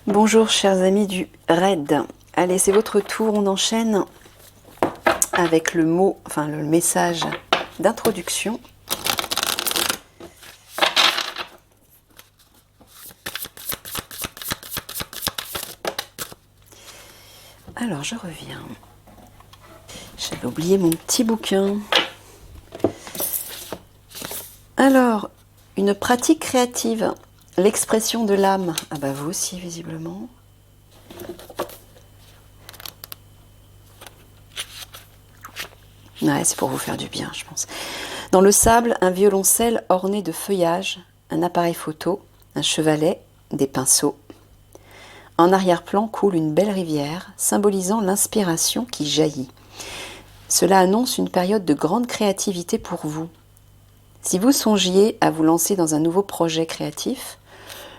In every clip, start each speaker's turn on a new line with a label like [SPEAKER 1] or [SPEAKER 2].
[SPEAKER 1] Bonjour chers amis du raid. Allez, c'est votre tour, on enchaîne avec le mot, enfin le message d'introduction. Alors je reviens. J'avais oublié mon petit bouquin. Alors, une pratique créative, l'expression de l'âme. Ah bah vous aussi visiblement. Ouais, c'est pour vous faire du bien, je pense. Dans le sable, un violoncelle orné de feuillage, un appareil photo, un chevalet, des pinceaux. En arrière-plan coule une belle rivière, symbolisant l'inspiration qui jaillit. Cela annonce une période de grande créativité pour vous. Si vous songiez à vous lancer dans un nouveau projet créatif,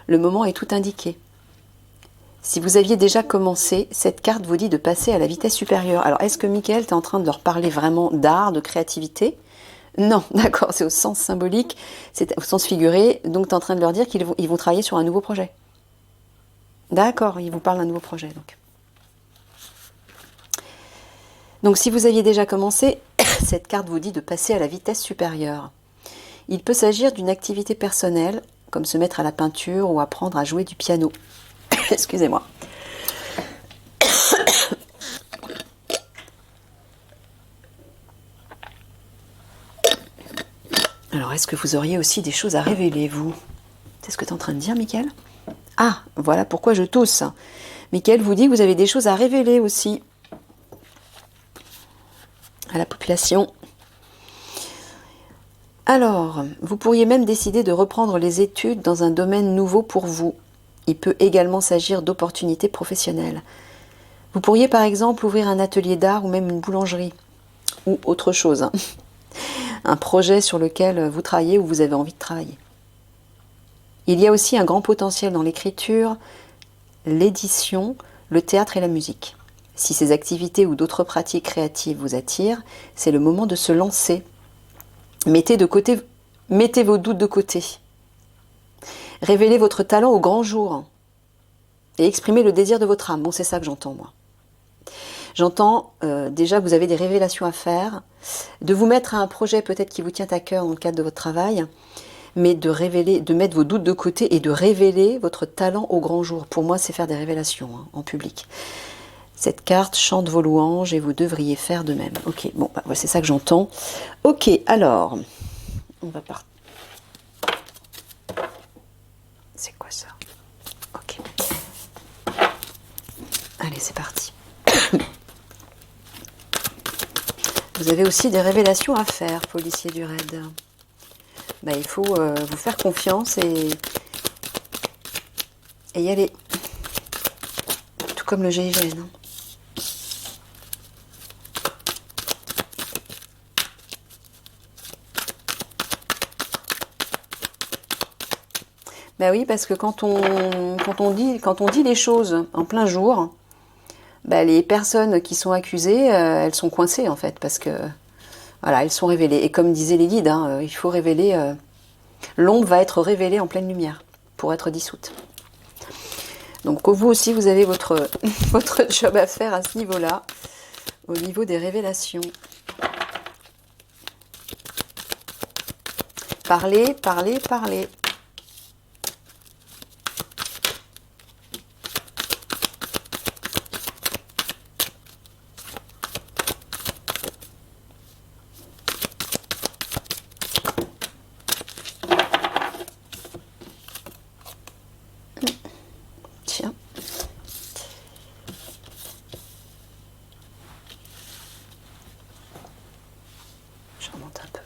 [SPEAKER 1] le moment est tout indiqué. Si vous aviez déjà commencé, cette carte vous dit de passer à la vitesse supérieure. Alors, est-ce que Michael, tu es en train de leur parler vraiment d'art, de créativité ? Non, d'accord, c'est au sens symbolique, c'est au sens figuré, donc tu es en train de leur dire qu'ils vont travailler sur un nouveau projet. D'accord, ils vous parlent d'un nouveau projet. Donc, si vous aviez déjà commencé, cette carte vous dit de passer à la vitesse supérieure. Il peut s'agir d'une activité personnelle, comme se mettre à la peinture ou apprendre à jouer du piano. Excusez-moi. Alors, est-ce que vous auriez aussi des choses à révéler, vous? C'est ce que tu es en train de dire, Mickaël? Ah, voilà pourquoi je tousse. Mickaël vous dit que vous avez des choses à révéler aussi à la population. Alors, vous pourriez même décider de reprendre les études dans un domaine nouveau pour vous. Il peut également s'agir d'opportunités professionnelles. Vous pourriez par exemple ouvrir un atelier d'art ou même une boulangerie. Ou autre chose. Un projet sur lequel vous travaillez ou vous avez envie de travailler. Il y a aussi un grand potentiel dans l'écriture, l'édition, le théâtre et la musique. Si ces activités ou d'autres pratiques créatives vous attirent, c'est le moment de se lancer. Mettez vos doutes de côté. Révélez votre talent au grand jour. Et exprimez le désir de votre âme. Bon, c'est ça que j'entends, moi. J'entends déjà que vous avez des révélations à faire, de vous mettre à un projet peut-être qui vous tient à cœur dans le cadre de votre travail, mais de mettre vos doutes de côté et de révéler votre talent au grand jour. Pour moi, c'est faire des révélations en public. Cette carte chante vos louanges et vous devriez faire de même. Ok, bon, bah, c'est ça que j'entends. Ok, alors, on va partir. C'est quoi ça? Ok. Allez, c'est parti. Vous avez aussi des révélations à faire, policier du raid. Bah, il faut vous faire confiance et y aller. Tout comme le GIGN. Ben oui, parce que quand on dit les choses en plein jour, ben les personnes qui sont accusées, elles sont coincées en fait, parce que voilà, elles sont révélées. Et comme disaient les guides, hein, il faut révéler, l'ombre va être révélée en pleine lumière pour être dissoute. Donc vous aussi, vous avez votre job à faire à ce niveau-là, au niveau des révélations. Parlez, parlez, parlez. Tiens. Je remonte un peu.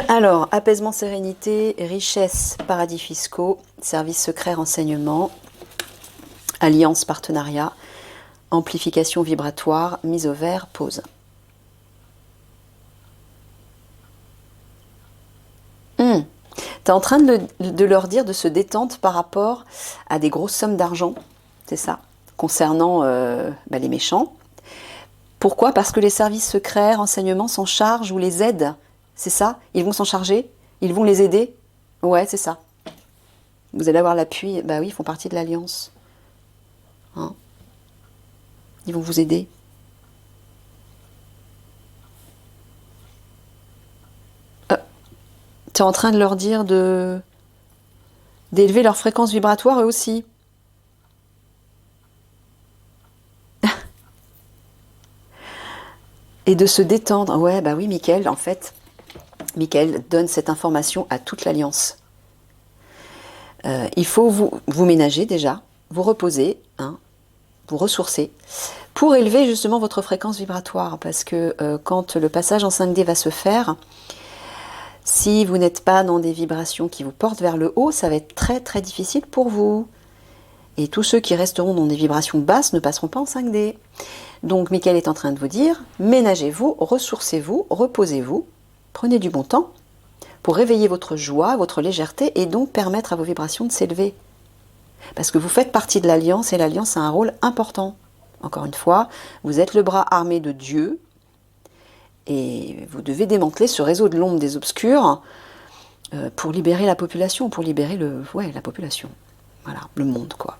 [SPEAKER 1] Alors, apaisement, sérénité, richesse, paradis fiscaux, services secrets, renseignements, alliance, partenariat, amplification vibratoire, mise au vert, pause. Tu es en train de leur dire de se détendre par rapport à des grosses sommes d'argent, c'est ça, concernant les méchants. Pourquoi? Parce que les services secrets, renseignements s'en chargent ou les aident, c'est ça? Ils vont s'en charger? Ils vont les aider? Ouais, c'est ça. Vous allez avoir l'appui. Bah oui, ils font partie de l'Alliance. Hein, ils vont vous aider. Tu es en train de leur dire d'élever leur fréquence vibratoire eux aussi. Et de se détendre. Ouais, bah oui, Michael, en fait, Michael donne cette information à toute l'Alliance. Il faut vous ménager déjà, vous reposer, hein, vous ressourcer, pour élever justement votre fréquence vibratoire. Parce que quand le passage en 5D va se faire, si vous n'êtes pas dans des vibrations qui vous portent vers le haut, ça va être très très difficile pour vous. Et tous ceux qui resteront dans des vibrations basses ne passeront pas en 5D. Donc Michael est en train de vous dire, ménagez-vous, ressourcez-vous, reposez-vous, prenez du bon temps pour réveiller votre joie, votre légèreté et donc permettre à vos vibrations de s'élever. Parce que vous faites partie de l'Alliance et l'Alliance a un rôle important. Encore une fois, vous êtes le bras armé de Dieu et vous devez démanteler ce réseau de l'ombre des obscurs pour libérer la population, pour libérer la population. Voilà, le monde, quoi.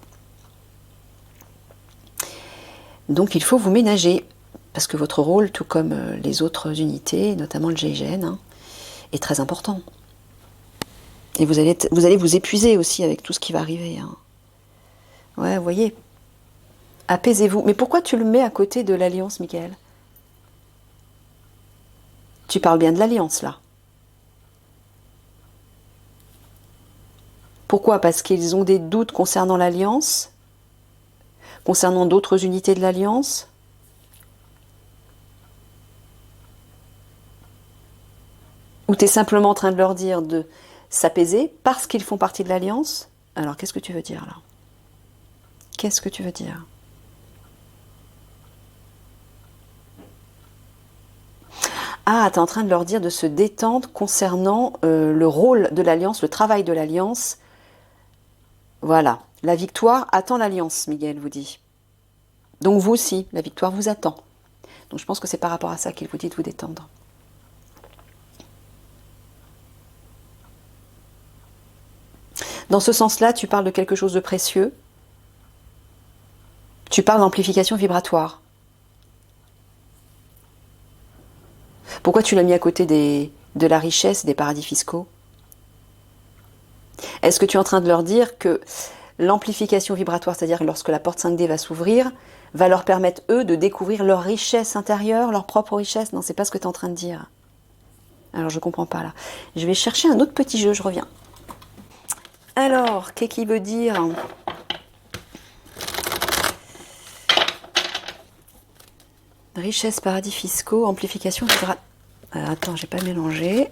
[SPEAKER 1] Donc il faut vous ménager, parce que votre rôle, tout comme les autres unités, notamment le GIGN, hein, est très important. Et vous allez vous épuiser aussi avec tout ce qui va arriver. Hein. Ouais, vous voyez. Apaisez-vous. Mais pourquoi tu le mets à côté de l'Alliance, Michael? Tu parles bien de l'Alliance, là. Pourquoi? Parce qu'ils ont des doutes concernant l'Alliance, concernant d'autres unités de l'Alliance. Ou tu es simplement en train de leur dire de s'apaiser parce qu'ils font partie de l'Alliance? Alors, qu'est-ce que tu veux dire, là? Qu'est-ce que tu veux dire? Ah, tu es en train de leur dire de se détendre concernant le rôle de l'Alliance, le travail de l'Alliance. Voilà. La victoire attend l'Alliance, Miguel vous dit. Donc vous aussi, la victoire vous attend. Donc je pense que c'est par rapport à ça qu'il vous dit de vous détendre. Dans ce sens-là, tu parles de quelque chose de précieux. Tu parles d'amplification vibratoire. Pourquoi tu l'as mis à côté de la richesse des paradis fiscaux? Est-ce que tu es en train de leur dire que l'amplification vibratoire, c'est-à-dire lorsque la porte 5D va s'ouvrir, va leur permettre, eux, de découvrir leur richesse intérieure, leur propre richesse? Non, c'est pas ce que tu es en train de dire. Alors, je comprends pas, là. Je vais chercher un autre petit jeu, je reviens. Alors, qu'est-ce qu'il veut dire? Richesse, paradis fiscaux, amplification vibratoire. Attends, j'ai pas mélangé.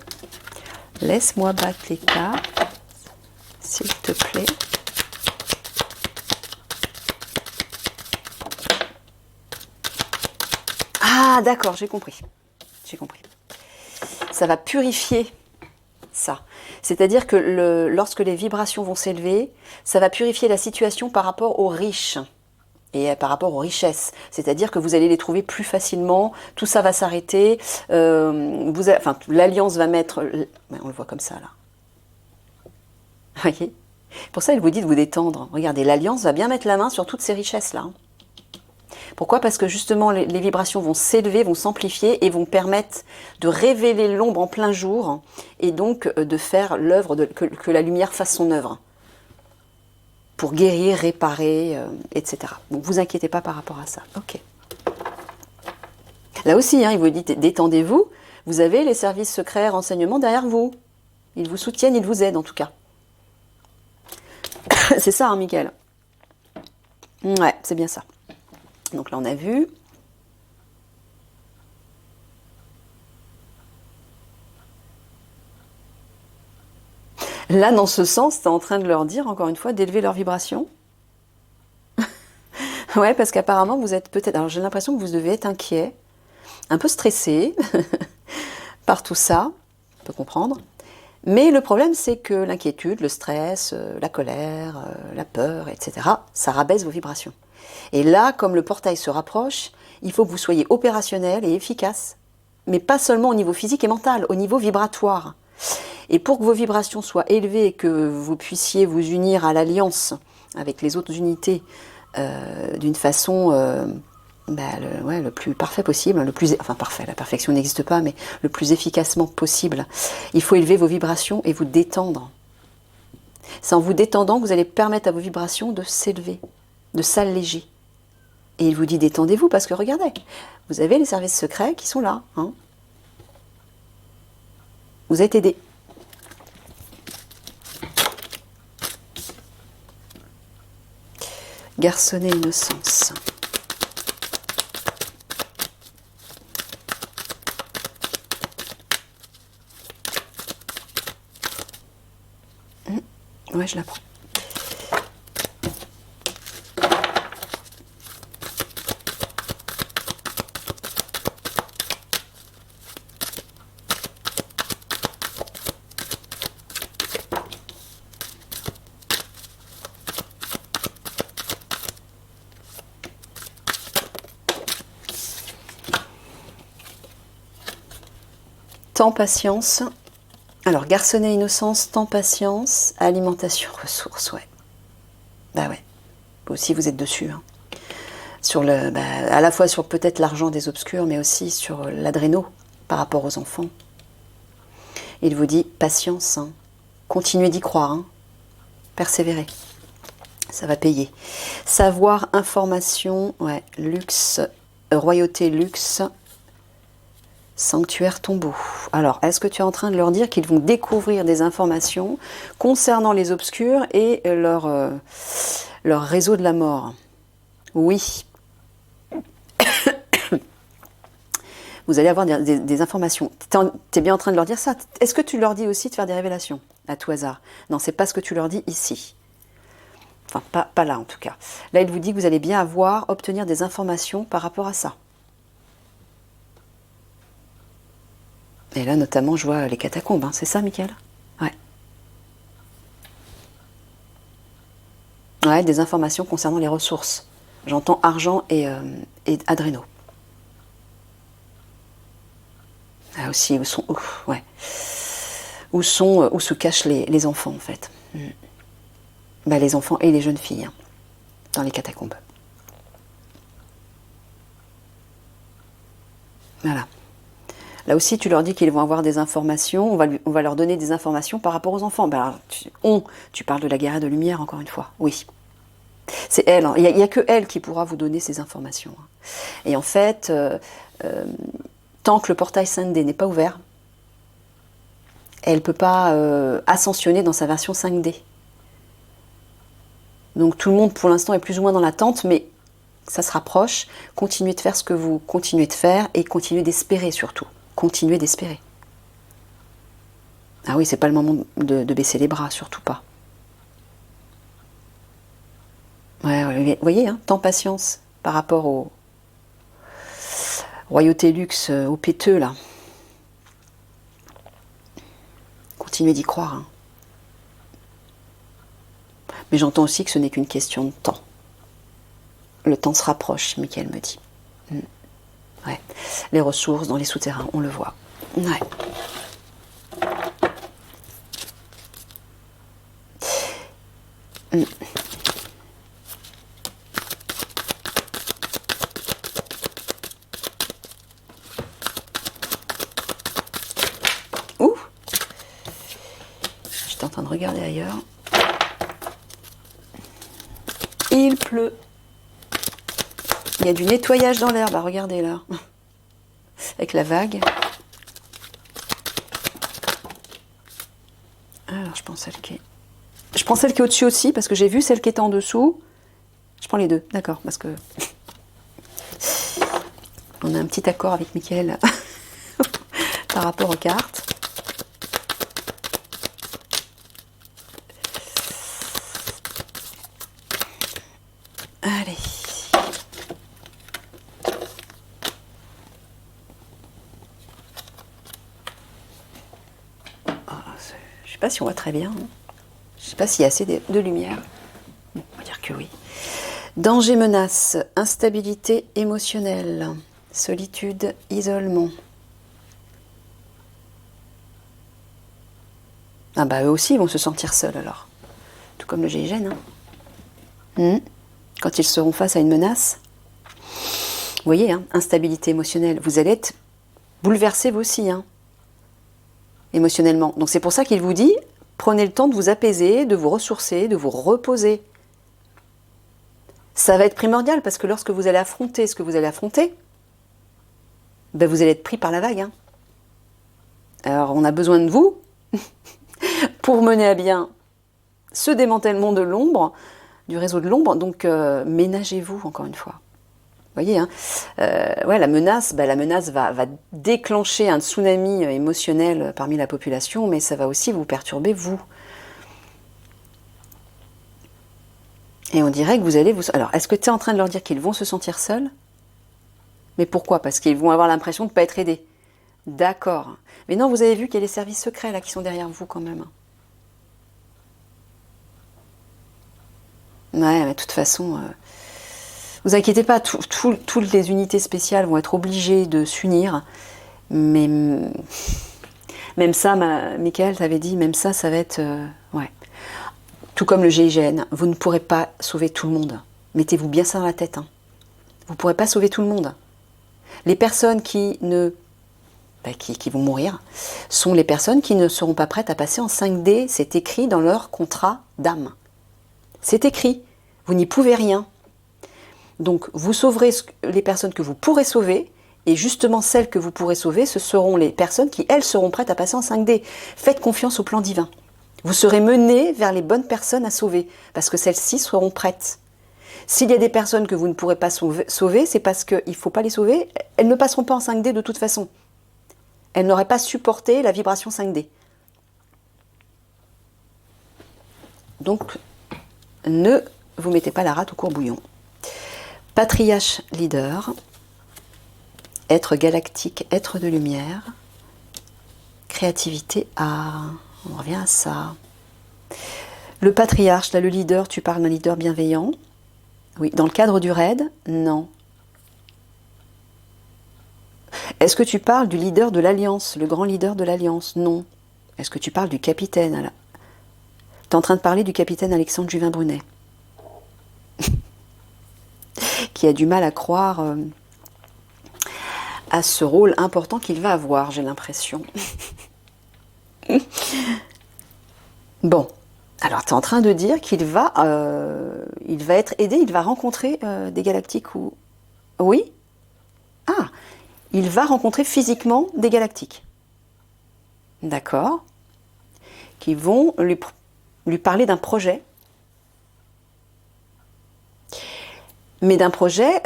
[SPEAKER 1] Laisse-moi battre les cartes, s'il te plaît. Ah, d'accord, j'ai compris. J'ai compris. Ça va purifier ça. C'est-à-dire que lorsque les vibrations vont s'élever, ça va purifier la situation par rapport aux riches et par rapport aux richesses. C'est-à-dire que vous allez les trouver plus facilement, tout ça va s'arrêter, l'Alliance va mettre... On le voit comme ça, là. Vous voyez? Pour ça, il vous dit de vous détendre. Regardez, l'Alliance va bien mettre la main sur toutes ces richesses-là. Pourquoi? Parce que justement, les vibrations vont s'élever, vont s'amplifier et vont permettre de révéler l'ombre en plein jour et donc de faire l'œuvre, que la lumière fasse son œuvre. Pour guérir, réparer, etc. Donc, vous inquiétez pas par rapport à ça. Ok. Là aussi, hein, il vous dit, détendez-vous. Vous avez les services secrets, renseignements derrière vous. Ils vous soutiennent, ils vous aident en tout cas. C'est ça, hein, Michael? Ouais, c'est bien ça. Donc là, on a vu. Là, dans ce sens, tu es en train de leur dire, encore une fois, d'élever leur vibration. Ouais, parce qu'apparemment, vous êtes peut-être... Alors, j'ai l'impression que vous devez être inquiet, un peu stressé par tout ça, on peut comprendre. Mais le problème, c'est que l'inquiétude, le stress, la colère, la peur, etc., ça rabaisse vos vibrations. Et là, comme le portail se rapproche, il faut que vous soyez opérationnel et efficace. Mais pas seulement au niveau physique et mental, au niveau vibratoire. Et pour que vos vibrations soient élevées et que vous puissiez vous unir à l'alliance avec les autres unités d'une façon le plus parfait possible, enfin parfait, la perfection n'existe pas, mais le plus efficacement possible, il faut élever vos vibrations et vous détendre. C'est en vous détendant que vous allez permettre à vos vibrations de s'élever, de s'alléger. Et il vous dit détendez-vous parce que regardez, vous avez les services secrets qui sont là. Hein. Vous êtes aidés. Garçonnet innocence. Ouais, je la prends. Temps, patience. Alors, garçonnet, innocence, temps, patience, alimentation, ressources, ouais. Bah ouais. Vous aussi, vous êtes dessus. Hein. Sur à la fois sur peut-être l'argent des obscurs, mais aussi sur l'adréno par rapport aux enfants. Il vous dit patience, hein. Continuez d'y croire, hein. Persévérez. Ça va payer. Savoir, information, ouais, luxe, royauté, luxe. Sanctuaire tombeau. Alors, est-ce que tu es en train de leur dire qu'ils vont découvrir des informations concernant les obscurs et leur réseau de la mort? Oui. Vous allez avoir des informations. Tu es bien en train de leur dire ça. Est-ce que tu leur dis aussi de faire des révélations à tout hasard? Non, c'est pas ce que tu leur dis ici. Enfin, pas là en tout cas. Là, il vous dit que vous allez bien obtenir des informations par rapport à ça. Et là, notamment, je vois les catacombes. Hein. C'est ça, Michael? Ouais. Ouais, des informations concernant les ressources. J'entends argent et adréno. Ah aussi, où se cachent les enfants, en fait. Les enfants et les jeunes filles, hein, dans les catacombes. Voilà. Là aussi, tu leur dis qu'ils vont avoir des informations, on va leur donner des informations par rapport aux enfants. Tu parles de la guerre de lumière, encore une fois, oui. C'est elle, hein. Il n'y a que elle qui pourra vous donner ces informations. Et en fait, tant que le portail 5D n'est pas ouvert, elle ne peut pas ascensionner dans sa version 5D. Donc tout le monde, pour l'instant, est plus ou moins dans l'attente, mais ça se rapproche. Continuez de faire ce que vous continuez de faire et continuez d'espérer surtout. Continuez d'espérer. Ah oui, c'est pas le moment de baisser les bras, surtout pas. Ouais, vous voyez, hein, temps, patience par rapport au royauté luxe, au péteux, là. Continuez d'y croire. Hein. Mais j'entends aussi que ce n'est qu'une question de temps. Le temps se rapproche, Michael me dit. Ouais. Les ressources dans les souterrains, on le voit. Ouais. Ouh. J'étais en train de regarder ailleurs. Il pleut. Il y a du nettoyage dans l'air, bah regardez là. Avec la vague. Alors je prends celle qui est... Je prends celle qui est au-dessus aussi, parce que j'ai vu celle qui était en dessous. Je prends les deux, d'accord, parce que... On a un petit accord avec Mickaël par rapport aux cartes. Allez. Je ne sais pas si on voit très bien. Je ne sais pas s'il y a assez de lumière. Bon, on va dire que oui. Danger, menace, instabilité émotionnelle, solitude, isolement. Ah bah eux aussi ils vont se sentir seuls alors. Tout comme le GIGN. Hein. Quand ils seront face à une menace. Vous voyez, hein, instabilité émotionnelle. Vous allez être bouleversés vous aussi, hein, émotionnellement. Donc c'est pour ça qu'il vous dit, prenez le temps de vous apaiser, de vous ressourcer, de vous reposer. Ça va être primordial parce que lorsque vous allez affronter ce que vous allez affronter, ben vous allez être pris par la vague. Hein. Alors on a besoin de vous pour mener à bien ce démantèlement de l'ombre, du réseau de l'ombre. Donc ménagez-vous encore une fois. Vous voyez, hein, ouais, la menace va déclencher un tsunami émotionnel parmi la population, mais ça va aussi vous perturber, vous. Et on dirait que vous allez vous... Alors, est-ce que tu es en train de leur dire qu'ils vont se sentir seuls? Mais pourquoi? Parce qu'ils vont avoir l'impression de ne pas être aidés. D'accord. Mais non, vous avez vu qu'il y a les services secrets là qui sont derrière vous quand même. Ouais, mais de toute façon... Vous inquiétez pas, toutes les unités spéciales vont être obligées de s'unir. Mais même ça, Michael t'avait dit, même ça, ça va être... ouais. Tout comme le GIGN, vous ne pourrez pas sauver tout le monde. Mettez-vous bien ça dans la tête. Hein. Vous ne pourrez pas sauver tout le monde. Les personnes qui vont mourir sont les personnes qui ne seront pas prêtes à passer en 5D. C'est écrit dans leur contrat d'âme. C'est écrit. Vous n'y pouvez rien. Donc, vous sauverez les personnes que vous pourrez sauver, et justement, celles que vous pourrez sauver, ce seront les personnes qui, elles, seront prêtes à passer en 5D. Faites confiance au plan divin. Vous serez menés vers les bonnes personnes à sauver, parce que celles-ci seront prêtes. S'il y a des personnes que vous ne pourrez pas sauver, c'est parce qu'il ne faut pas les sauver, elles ne passeront pas en 5D de toute façon. Elles n'auraient pas supporté la vibration 5D. Donc, ne vous mettez pas la rate au courbouillon. Patriarche leader, être galactique, être de lumière, créativité, on revient à ça. Le patriarche, là le leader, tu parles d'un leader bienveillant. Oui, dans le cadre du raid, non. Est-ce que tu parles du leader de l'Alliance, le grand leader de l'Alliance? Non. Est-ce que tu parles du capitaine? Tu es en train de parler du capitaine Alexandre Juvin-Brunet. Qui a du mal à croire à ce rôle important qu'il va avoir, j'ai l'impression. Bon, alors tu es en train de dire qu'il va être aidé, il va rencontrer des galactiques ou... Oui? Ah, il va rencontrer physiquement des galactiques. D'accord. Qui vont lui parler d'un projet. Mais d'un projet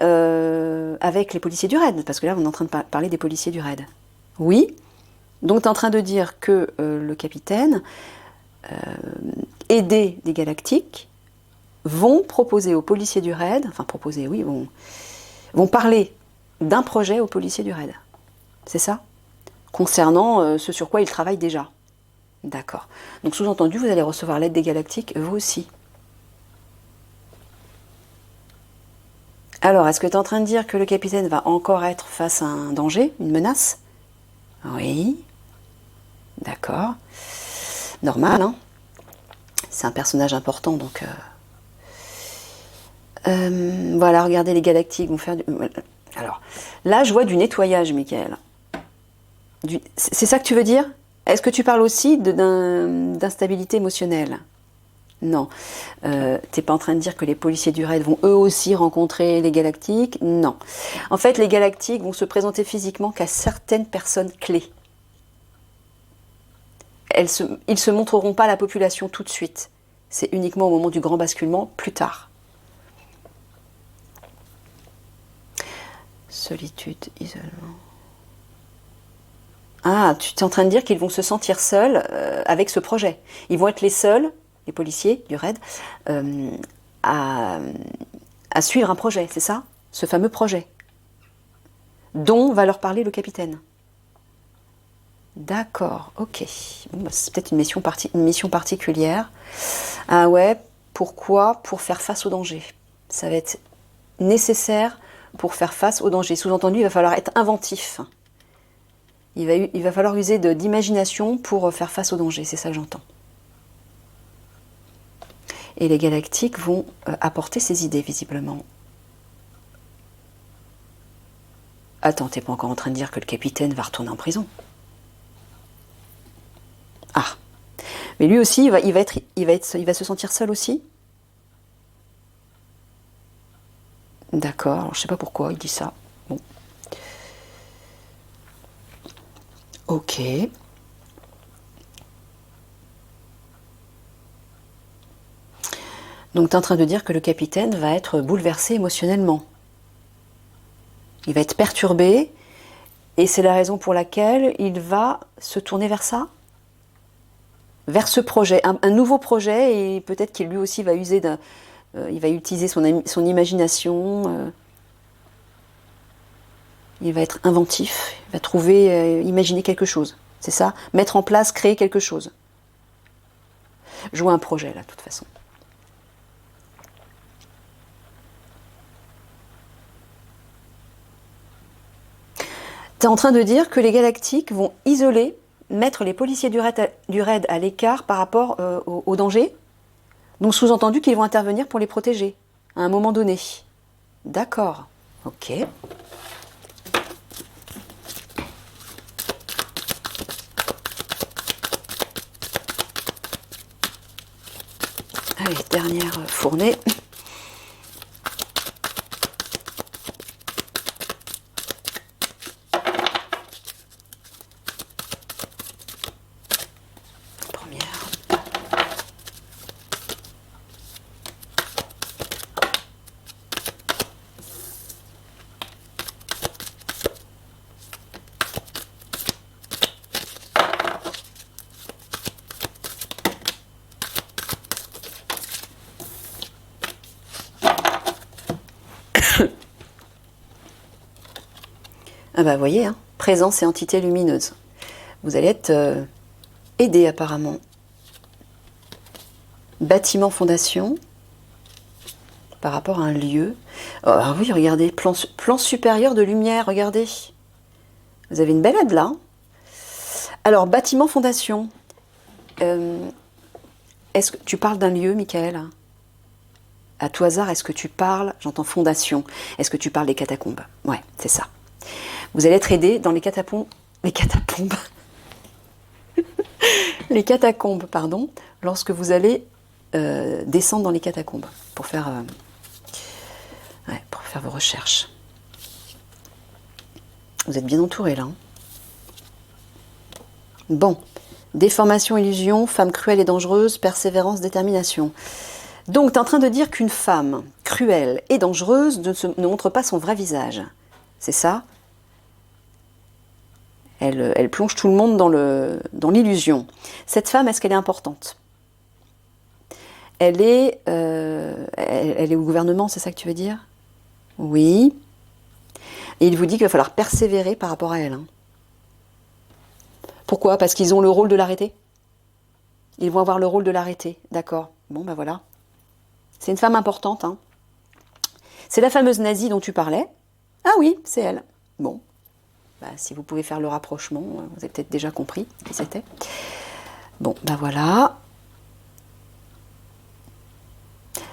[SPEAKER 1] avec les policiers du raid, parce que là on est en train de parler des policiers du raid. Oui, donc tu es en train de dire que le capitaine, aidé des galactiques, vont proposer aux policiers du raid, enfin proposer, oui, vont parler d'un projet aux policiers du raid. C'est ça? Concernant ce sur quoi ils travaillent déjà. D'accord. Donc sous-entendu, vous allez recevoir l'aide des galactiques, vous aussi. Alors, est-ce que tu es en train de dire que le capitaine va encore être face à un danger, une menace? Oui. D'accord. Normal, hein. C'est un personnage important, donc... voilà, regardez, les galactiques vont faire du... Alors, là, je vois du nettoyage, Michael. C'est ça que tu veux dire? Est-ce que tu parles aussi d'instabilité émotionnelle? Non. T'es pas en train de dire que les policiers du raid vont eux aussi rencontrer les galactiques? Non. En fait, les galactiques vont se présenter physiquement qu'à certaines personnes clés. Ils se montreront pas à la population tout de suite. C'est uniquement au moment du grand basculement, plus tard. Solitude, isolement... Ah, tu es en train de dire qu'ils vont se sentir seuls avec ce projet. Ils vont être les seuls, les policiers du raid, à suivre un projet, c'est ça? Ce fameux projet, dont va leur parler le capitaine. D'accord, ok. Bon, bah, c'est peut-être une mission particulière. Ah ouais, pourquoi? Pour faire face au danger. Ça va être nécessaire pour faire face au danger. Sous-entendu, il va falloir être inventif. Il va falloir user d'imagination pour faire face au danger, c'est ça que j'entends. Et les galactiques vont apporter ces idées, visiblement. Attends, t'es pas encore en train de dire que le capitaine va retourner en prison? Ah. Mais lui aussi, il va se sentir seul aussi? D'accord, alors je sais pas pourquoi il dit ça. Bon. Ok. Donc tu es en train de dire que le capitaine va être bouleversé émotionnellement. Il va être perturbé, et c'est la raison pour laquelle il va se tourner vers ça? Vers ce projet, un nouveau projet, et peut-être qu'il lui aussi va user il va utiliser son imagination, il va être inventif, il va trouver, imaginer quelque chose. C'est ça? Mettre en place, créer quelque chose. Jouer un projet, là, de toute façon. Tu es en train de dire que les galactiques vont isoler, mettre les policiers du raid à l'écart par rapport au danger? Donc sous-entendu qu'ils vont intervenir pour les protéger, à un moment donné. D'accord. Ok. Allez, dernière fournée. Première. Ah bah vous voyez, hein, présence et entité lumineuse. Vous allez être aidé apparemment. Bâtiment fondation, par rapport à un lieu. Oh, ah oui, regardez, plan supérieur de lumière, regardez. Vous avez une belle aide là. Hein. Alors, bâtiment fondation. Est-ce que tu parles d'un lieu, Michael? À tout hasard, est-ce que tu parles, j'entends fondation, est-ce que tu parles des catacombes? Ouais, c'est ça. Vous allez être aidé dans les catacombes, les catacombes, pardon, lorsque vous allez descendre dans les catacombes pour faire vos recherches. Vous êtes bien entouré là. Hein. Bon, déformation, illusion, femme cruelle et dangereuse, persévérance, détermination. Donc, tu es en train de dire qu'une femme cruelle et dangereuse ne montre pas son vrai visage. C'est ça? Elle plonge tout le monde dans l'illusion. Cette femme, est-ce qu'elle est importante? Elle est au gouvernement, c'est ça que tu veux dire? Oui. Et il vous dit qu'il va falloir persévérer par rapport à elle. Hein. Pourquoi? Parce qu'ils ont le rôle de l'arrêter? Ils vont avoir le rôle de l'arrêter, d'accord. Bon, ben voilà. C'est une femme importante. Hein. C'est la fameuse nazie dont tu parlais. Ah oui, c'est elle. Bon. Bah, si vous pouvez faire le rapprochement, vous avez peut-être déjà compris qui c'était. Bon, ben voilà.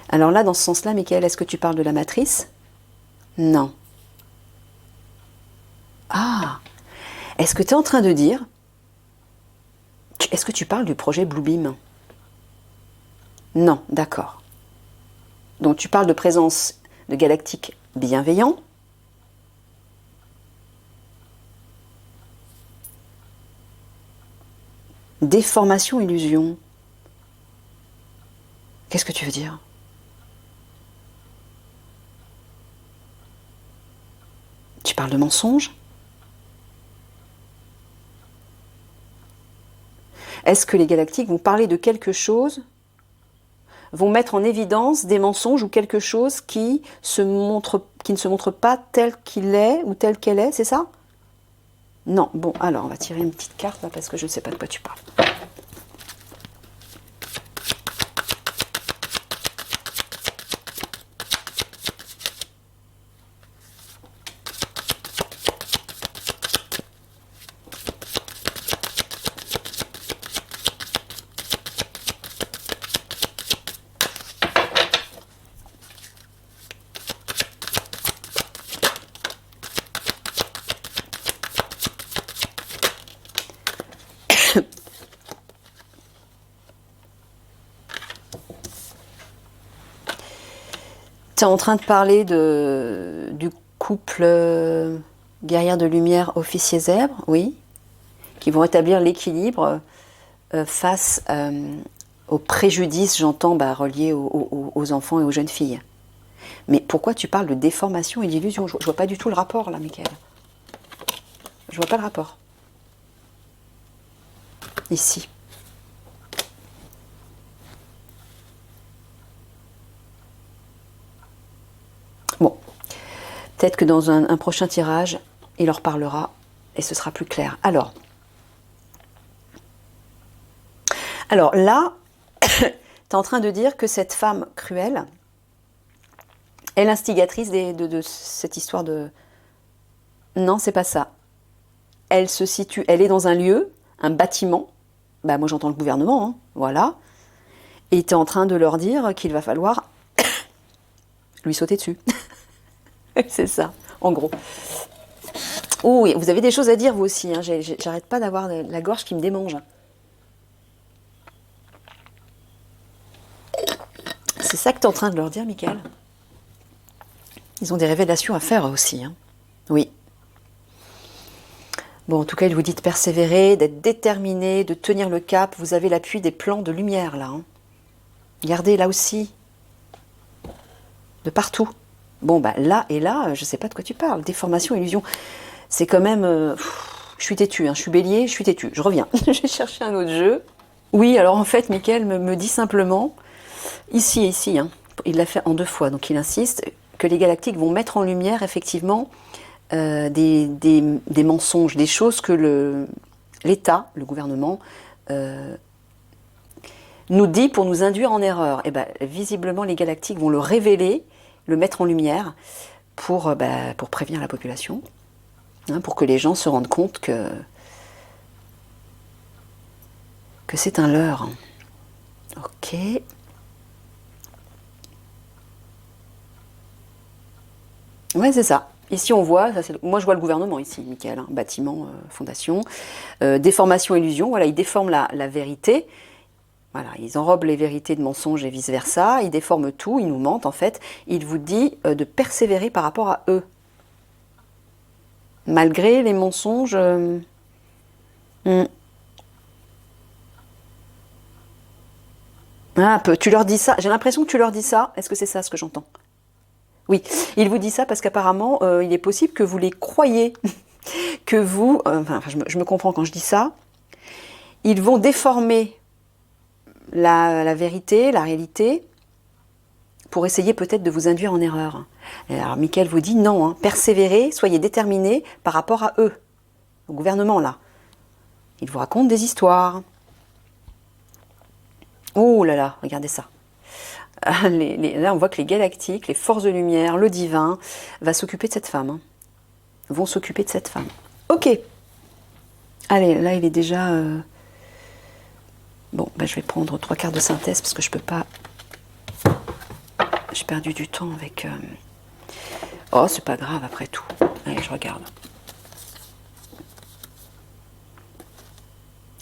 [SPEAKER 1] Alors là, dans ce sens-là, Michael, est-ce que tu parles de la matrice? Non. Ah! Est-ce que tu es en train de dire... Est-ce que tu parles du projet Bluebeam? Non, d'accord. Donc tu parles de présence de galactiques bienveillants. Déformation, illusion. Qu'est-ce que tu veux dire? Tu parles de mensonge? Est-ce que les galactiques vont parler de quelque chose, vont mettre en évidence des mensonges ou quelque chose qui ne se montre pas tel qu'il est ou tel qu'elle est, c'est ça? Non. Bon, alors on va tirer une petite carte là parce que je ne sais pas de quoi tu parles. Tu es en train de parler du couple guerrière de lumière officier zèbre, oui, qui vont établir l'équilibre face aux préjudices, j'entends, reliés aux enfants et aux jeunes filles. Mais pourquoi tu parles de déformation et d'illusion? Je vois pas du tout le rapport là, Michael. Je vois pas le rapport. Ici. Bon. Peut-être que dans un prochain tirage, il en reparlera et ce sera plus clair. Alors là, tu es en train de dire que cette femme cruelle est l'instigatrice de cette histoire de... Non, c'est pas ça. Elle se situe, elle est dans un lieu, un bâtiment. Bah moi j'entends le gouvernement, hein, voilà. Et tu es en train de leur dire qu'il va falloir lui sauter dessus. C'est ça, en gros. Oh, oui, vous avez des choses à dire vous aussi, hein. J'arrête pas d'avoir la gorge qui me démange. C'est ça que tu es en train de leur dire, Michael? Ils ont des révélations à faire aussi, hein. Oui. Bon, en tout cas, il vous dit de persévérer, d'être déterminé, de tenir le cap. Vous avez l'appui des plans de lumière, là. Hein. Regardez, là aussi. De partout. Bon, là et là, je sais pas de quoi tu parles. Déformation, illusion. C'est quand même... je suis têtue, hein. Je suis bélier, je suis têtue. Je reviens. Je vais chercher un autre jeu. Oui, alors en fait, Michael me dit simplement... Ici, hein. Il l'a fait en 2 fois, donc il insiste que les galactiques vont mettre en lumière, effectivement... des mensonges, des choses que l'État, le gouvernement, nous dit pour nous induire en erreur. Et bien, visiblement, les galactiques vont le révéler, le mettre en lumière pour prévenir la population, hein, pour que les gens se rendent compte que c'est un leurre. Ok. Ouais, c'est ça. Ici, on voit, moi je vois le gouvernement ici, Michael, hein, bâtiment, fondation, déformation, illusion, voilà, ils déforment la vérité, voilà, ils enrobent les vérités de mensonges et vice-versa, ils déforment tout, ils nous mentent en fait, il vous dit de persévérer par rapport à eux. Malgré les mensonges... Ah, tu leur dis ça, j'ai l'impression que tu leur dis ça, est-ce que c'est ça ce que j'entends? Oui, il vous dit ça parce qu'apparemment, il est possible que vous les croyez, que vous, je me comprends quand je dis ça, ils vont déformer la vérité, la réalité, pour essayer peut-être de vous induire en erreur. Et alors, Michael vous dit non, hein, persévérez, soyez déterminés par rapport à eux, au gouvernement là. Ils vous racontent des histoires. Oh là là, regardez ça. Là, on voit que les galactiques, les forces de lumière, le divin, va s'occuper de cette femme. Hein. Vont s'occuper de cette femme. Ok. Allez, là, il est déjà... Bon, je vais prendre 3 quarts de synthèse parce que je peux pas... J'ai perdu du temps avec... Oh, c'est pas grave après tout. Allez, je regarde.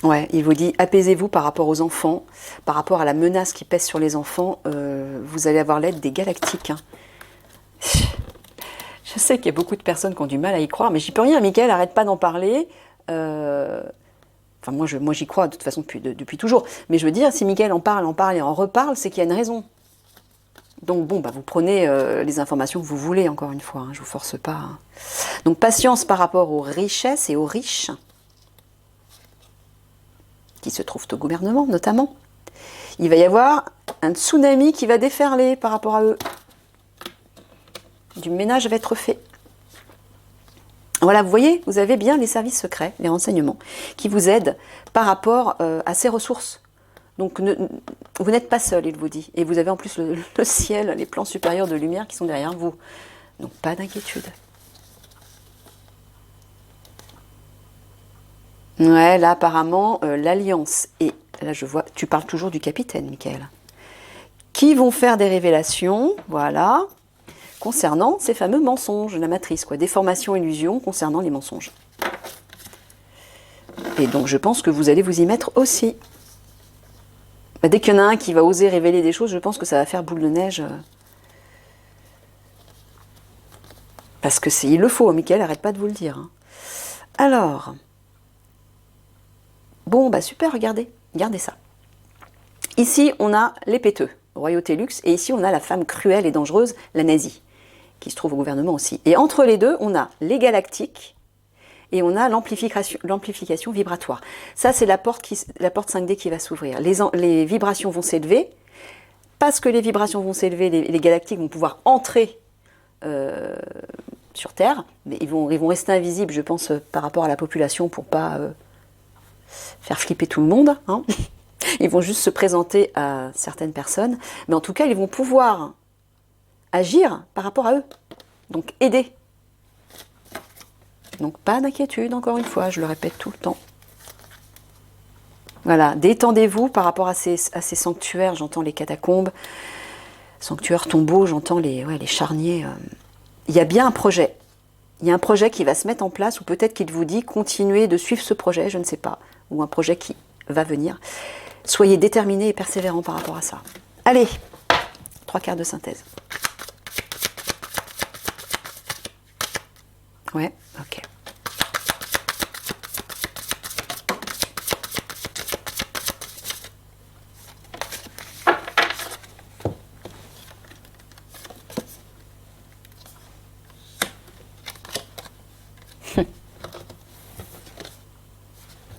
[SPEAKER 1] Ouais, il vous dit, apaisez-vous par rapport aux enfants, par rapport à la menace qui pèse sur les enfants, vous allez avoir l'aide des galactiques. Hein. Je sais qu'il y a beaucoup de personnes qui ont du mal à y croire, mais j'y peux rien, Michael, arrête pas d'en parler. Enfin, moi j'y crois de toute façon depuis toujours. Mais je veux dire, si Michael en parle et en reparle, c'est qu'il y a une raison. Donc bon, vous prenez les informations que vous voulez, encore une fois, hein, je vous force pas. Hein. Donc patience par rapport aux richesses et aux riches, qui se trouvent au gouvernement notamment. Il va y avoir un tsunami qui va déferler par rapport à eux. Du ménage va être fait. Voilà, vous voyez, vous avez bien les services secrets, les renseignements, qui vous aident par rapport à ces ressources. Donc vous n'êtes pas seul, il vous dit. Et vous avez en plus le ciel, les plans supérieurs de lumière qui sont derrière vous. Donc pas d'inquiétude. Ouais, là apparemment, l'Alliance et... Là je vois, tu parles toujours du capitaine, Michael. Qui vont faire des révélations, voilà, concernant ces fameux mensonges, la matrice, quoi. Déformation, illusion concernant les mensonges. Et donc je pense que vous allez vous y mettre aussi. Dès qu'il y en a un qui va oser révéler des choses, je pense que ça va faire boule de neige. Parce que il le faut, Mickaël, arrête pas de vous le dire. Hein. Alors, bon, bah super, regardez ça. Ici, on a les péteux, royauté luxe, et ici, on a la femme cruelle et dangereuse, la nazie, qui se trouve au gouvernement aussi. Et entre les deux, on a les galactiques, et on a l'amplification vibratoire. Ça, c'est la porte 5D qui va s'ouvrir. Les vibrations vont s'élever. Parce que les vibrations vont s'élever, les galactiques vont pouvoir entrer sur Terre. Mais ils vont rester invisibles, je pense, par rapport à la population pour pas faire flipper tout le monde. Hein. Ils vont juste se présenter à certaines personnes. Mais en tout cas, ils vont pouvoir agir par rapport à eux. Donc, aider. Donc pas d'inquiétude, encore une fois, je le répète tout le temps. Voilà, détendez-vous par rapport à ces sanctuaires, j'entends les catacombes, sanctuaires tombeaux, j'entends les charniers. Il y a bien un projet. Il y a un projet qui va se mettre en place, ou peut-être qu'il vous dit continuez de suivre ce projet, je ne sais pas, ou un projet qui va venir. Soyez déterminés et persévérants par rapport à ça. Allez, 3 quarts de synthèse. Ouais, ok.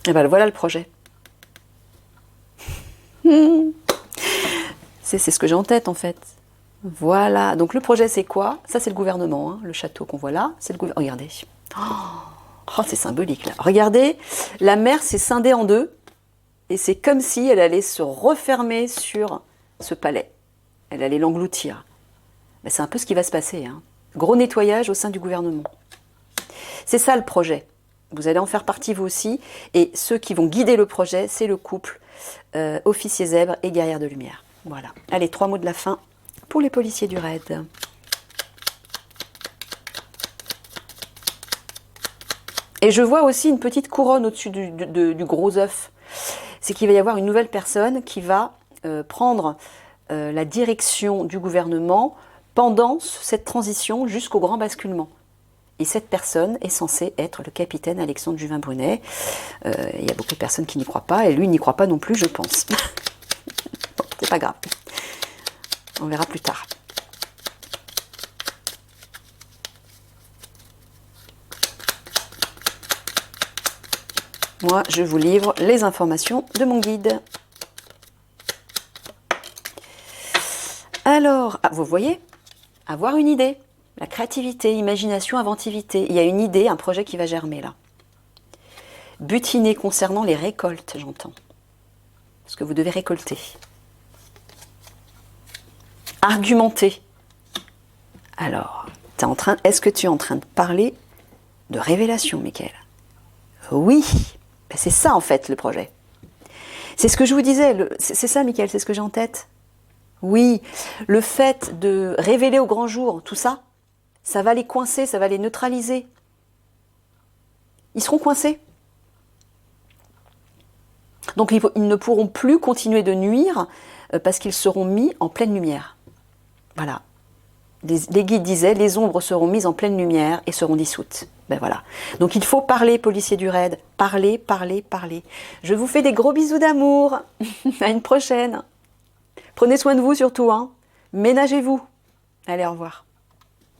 [SPEAKER 1] Et ben voilà le projet. C'est ce que j'ai en tête en fait. Voilà. Donc le projet c'est quoi? Ça c'est le gouvernement, hein. Le château qu'on voit là, c'est le gouvernement. Regardez. Oh, c'est symbolique là. Regardez, la mer s'est scindée en deux et c'est comme si elle allait se refermer sur ce palais. Elle allait l'engloutir. Ben, c'est un peu ce qui va se passer. Hein. Gros nettoyage au sein du gouvernement. C'est ça le projet. Vous allez en faire partie vous aussi. Et ceux qui vont guider le projet, c'est le couple officier zèbre et guerrière de lumière. Voilà. Allez, 3 mots de la fin pour les policiers du raid. Et je vois aussi une petite couronne au-dessus du gros œuf. C'est qu'il va y avoir une nouvelle personne qui va prendre la direction du gouvernement pendant cette transition jusqu'au grand basculement. Et cette personne est censée être le capitaine Alexandre Juvin-Brunet. Il y a beaucoup de personnes qui n'y croient pas, et lui n'y croit pas non plus, je pense. Bon, c'est pas grave. On verra plus tard. Moi, je vous livre les informations de mon guide. Alors, vous voyez, avoir une idée. La créativité, imagination, inventivité. Il y a une idée, un projet qui va germer là. Butiner concernant les récoltes, j'entends. Parce que vous devez récolter. Argumenter. Alors, est-ce que tu es en train de parler de révélation, Mickaël? Oui, ben c'est ça en fait le projet. C'est ce que je vous disais, c'est ça, Mickaël, c'est ce que j'ai en tête. Oui, le fait de révéler au grand jour tout ça, ça va les coincer, ça va les neutraliser. Ils seront coincés. Donc ils ne pourront plus continuer de nuire parce qu'ils seront mis en pleine lumière. Voilà. Les guides disaient, les ombres seront mises en pleine lumière et seront dissoutes. Ben voilà. Donc il faut parler, policiers du raid. Parler, parler, parler. Je vous fais des gros bisous d'amour. À une prochaine. Prenez soin de vous surtout, hein. Ménagez-vous. Allez, au revoir.